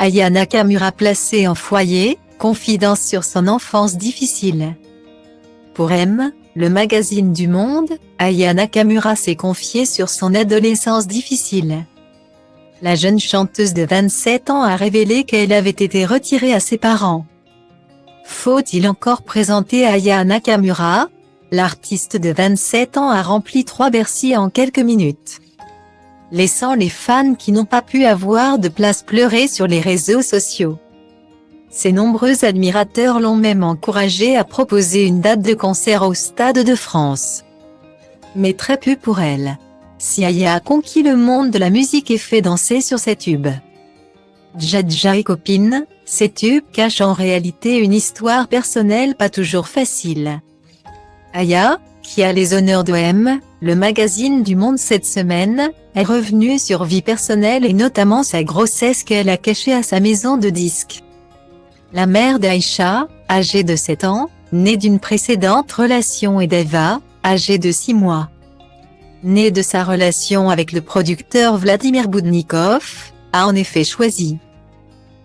Aya Nakamura placée en foyer, confidence sur son enfance difficile. Pour M, le magazine du Monde, Aya Nakamura s'est confiée sur son adolescence difficile. La jeune chanteuse de 27 ans a révélé qu'elle avait été retirée à ses parents. Faut-il encore présenter Aya Nakamura? L'artiste de 27 ans a rempli 3 Bercy en quelques minutes, laissant les fans qui n'ont pas pu avoir de place pleurer sur les réseaux sociaux. Ses nombreux admirateurs l'ont même encouragé à proposer une date de concert au Stade de France. Mais très peu pour elle. Si Aya a conquis le monde de la musique et fait danser sur ses tubes. Dja Dja et copine, ces tubes cachent en réalité une histoire personnelle pas toujours facile. Aya, qui a les honneurs de M, le magazine du Monde cette semaine, est revenue sur vie personnelle et notamment sa grossesse qu'elle a cachée à sa maison de disques. La mère d'Aïcha, âgée de 7 ans, née d'une précédente relation et d'Eva, âgée de 6 mois. Née de sa relation avec le producteur Vladimir Boudnikov, a en effet choisi,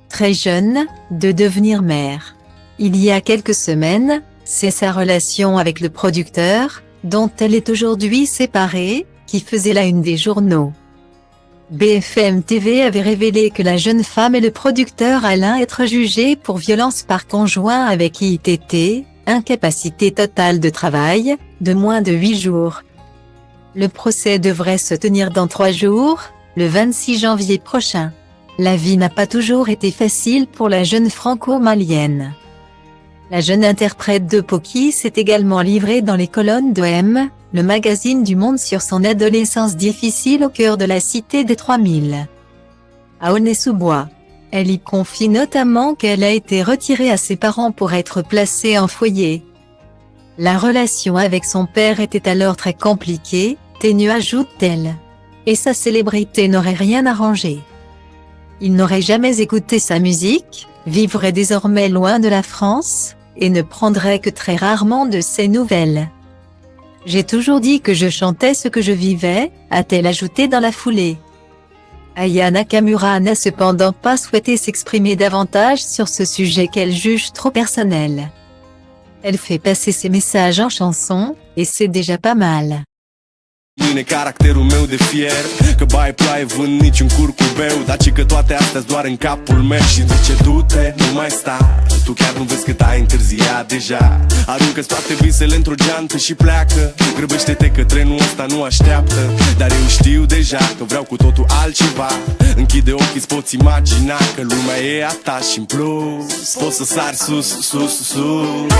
très jeune, de devenir mère. Il y a quelques semaines, c'est sa relation avec le producteur, dont elle est aujourd'hui séparée, qui faisait la une des journaux. BFM TV avait révélé que la jeune femme et le producteur allaient être jugés pour violence par conjoint avec ITT, incapacité totale de travail, de moins de 8 jours. Le procès devrait se tenir dans 3 jours, le 26 janvier prochain. La vie n'a pas toujours été facile pour la jeune franco-malienne. La jeune interprète de Poki s'est également livrée dans les colonnes de M, le magazine du Monde sur son adolescence difficile au cœur de la cité des 3000. À Aulnay-sous-Bois. Elle y confie notamment qu'elle a été retirée à ses parents pour être placée en foyer. La relation avec son père était alors très compliquée, ténue ajoute-t-elle. Et sa célébrité n'aurait rien arrangé. Il n'aurait jamais écouté sa musique, vivrait désormais loin de la France, et ne prendrait que très rarement de ses nouvelles. J'ai toujours dit que je chantais ce que je vivais, a-t-elle ajouté dans la foulée. Aya Nakamura n'a cependant pas souhaité s'exprimer davantage sur ce sujet qu'elle juge trop personnel. Elle fait passer ses messages en chanson, et c'est déjà pas mal. Mine caracterul meu de fier, că baie ploaie vând niciun curcubeu, daci că toate astea doar în capul meu. Și zice du-te, nu mai sta, tu chiar nu vezi cât ai întârziat deja. Aruncă-ți toate visele într-o geantă și pleacă, grăbește-te că trenul ăsta nu așteaptă. Dar eu știu deja că vreau cu totul altceva. Închide ochii, îți poți imagina că lumea e a ta și în plus poți să sari sus, sus, sus.